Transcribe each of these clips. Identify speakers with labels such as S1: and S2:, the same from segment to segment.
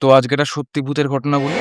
S1: তো আজকে একটা সত্যি ভূতের ঘটনা বলি।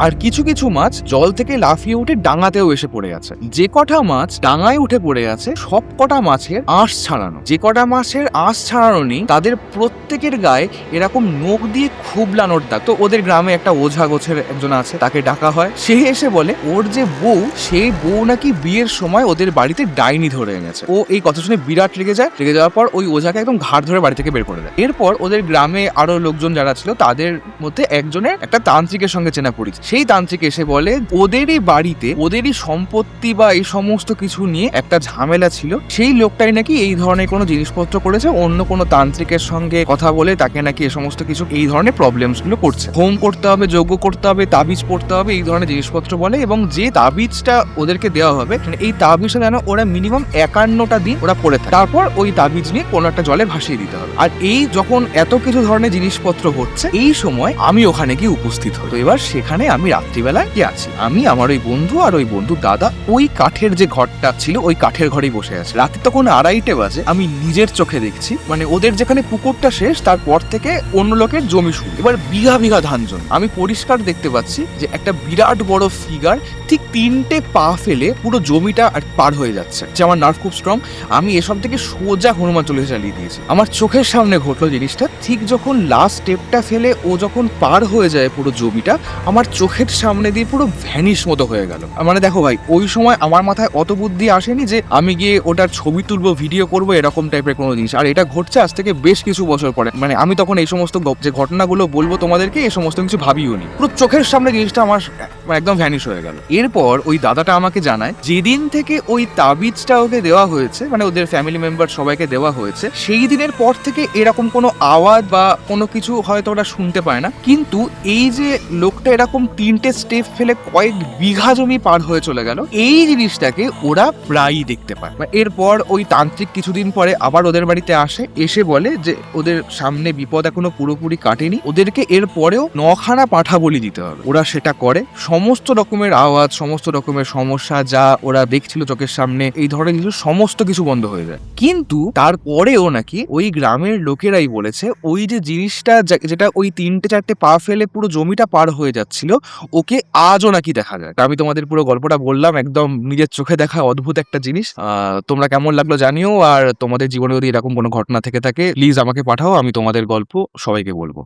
S1: আর কিছু কিছু মাছ জল থেকে লাফিয়ে উঠে ডাঙাতেও এসে পড়ে আছে। যে কটা মাছ ডাঙায় উঠে পড়ে আছে সব কটা মাছের আঁশ ছাড়ানো। যে কটা মাছের আঁশ ছাড়ানো নেই তাদের প্রত্যেকের গায়ে এরকম নখ দিয়ে খুবলানোর দাগ। তো ওদের গ্রামে একটা ওঝা গোছের একজন আছে, তাকে ডাকা হয়। সে এসে বলে ওর যে বউ, সেই বউ নাকি বিয়ের সময় ওদের বাড়িতে ডাইনি ধরে এনেছে। ও এই কথা শুনে বিরাট রেগে যায়। রেগে যাওয়ার পর ওই ওঝাকে একদম ঘাড় ধরে বাড়ি থেকে বের করে দেয়। এরপর ওদের গ্রামে আরো লোকজন যারা ছিল তাদের মধ্যে একজনের একটা তান্ত্রিকের সঙ্গে চেনা পরিচিত। সেই তান্ত্রিক এসে বলে ওদেরই বাড়িতে ওদেরই সম্পত্তি বা এই সমস্ত কিছু নিয়ে একটা ঝামেলা ছিল। সেই লোকটাই নাকি এই ধরনের কোনো জিনিসপত্র করেছে, অন্য কোনো তান্ত্রিকের সঙ্গে কথা বলে তাকে নাকি এই সমস্ত কিছু এই ধরনের প্রবলেমস গুলো করছে। হোম করতে হবে, যজ্ঞ করতে হবে, তাবিজ পড়তে হবে, এই ধরনের জিনিসপত্র বলে। এবং যে তাবিজটা ওদেরকে দেওয়া হবে, এই তাবিজটা যেন ওরা মিনিমাম 51টা দিন ওরা পড়ে থাকে, তারপর ওই তাবিজ নিয়ে কোনো একটা জলে ভাসিয়ে দিতে হবে। আর এই যখন এত কিছু ধরনের জিনিসপত্র হচ্ছে, এই সময় আমি ওখানে গিয়ে উপস্থিত হই। তো এবার সেখানে আমি রাত্রিবেলায় কি আছি, আমি আমার ওই বন্ধু আর ওই বন্ধু দাদা ওই কাঠের যে ঘরটা ছিল ওই কাঠের ঘরেই বসে আছে। রাতে তখন 2:30 বাজে। আমি নিজের চোখে দেখছি মানে ওদের যেখানে পুকুরটা শেষ তারপর থেকে অন্য লোকের জমি শুরু। এবার বিঘা বিঘা ধান জমি। আমি পরিষ্কার দেখতে পাচ্ছি যে একটা বিরাট বড় ফিগার ঠিক 3টে পা ফেলে পুরো জমিটা পার হয়ে যাচ্ছে। যে আমার নার্ভ খুব স্ট্রং, আমি এসব থেকে সোজা হনুমান চল্লিশা চালিয়ে দিয়েছি। আমার চোখের সামনে ঘটলো জিনিসটা। ঠিক যখন লাস্ট স্টেপটা ফেলে ও যখন পার হয়ে যায় পুরো জমিটা, আমার চোখের সামনে দিয়ে পুরো ভ্যানিশ মতো হয়ে গেল। মানে দেখো ভাই, ওই সময় আমার মাথায় অত বুদ্ধি আসেনি যে আমি গিয়ে ওটার ছবি তুলবো, ভিডিও করবো, এরকম টাইপের কোনো জিনিস। আর এটা ঘটছে আজ থেকে বেশ কিছু বছর পরে। মানে আমি তখন এই সমস্ত যে ঘটনাগুলো বলবো তোমাদেরকে, এই সমস্ত কিছু ভাবিও নি। পুরো চোখের সামনে জিনিসটা আমার একদম ভ্যানিশ হয়ে গেল। এরপর ওই দাদাটা আমাকে জানায় যেদিন থেকে ওই তাবিজটা ওকে দেওয়া হয়েছে, মানে ওদের ফ্যামিলি মেম্বার সবাইকে দেওয়া হয়েছে, সেই দিনের পর থেকে এরকম কোনো আওয়াজ বা কোনো কিছু হয়তো ওরা শুনতে পায় না। কিন্তু এই যে লোকটা এরকম 3টে স্টেপ ফেলে কয়েক বিঘা জমি পার হয়ে চলে গেল, এই জিনিসটাকে ওরা প্রায়ই দেখতে পায়। এরপর ওই তান্ত্রিক কিছুদিন পরে আবার ওদের বাড়িতে আসে, এসে বলে যে ওদের সামনে বিপদ এখনো পুরোপুরি কাটেনি, ওদেরকে এর পরেও 9খানা পাঠা বলি দিতে হবে। ওরা সেটা করে। সমস্ত রকমের আওয়াজ, সমস্ত রকমের সমস্যা যা ওরা দেখছিল চোখের সামনে, এই ধরনের কিছু সমস্ত কিছু বন্ধ হয়ে যায়। কিন্তু তারপরেও নাকি ওই গ্রামের লোকেরাই বলেছে ওই যে জিনিসটা যেটা ওই 3টে-4টে পা ফেলে পুরো জমিটা পার হয়ে যাচ্ছিল, ওকে আজও নাকি দেখা যায়। আমি তোমাদের পুরো গল্পটা বললাম, একদম নিজের চোখে দেখা অদ্ভুত একটা জিনিস। তোমরা কেমন লাগলো জানিও। আর তোমাদের জীবনে যদি এরকম কোনো ঘটনা থেকে থাকে প্লিজ আমাকে পাঠাও, আমি তোমাদের গল্প সবাইকে বলবো।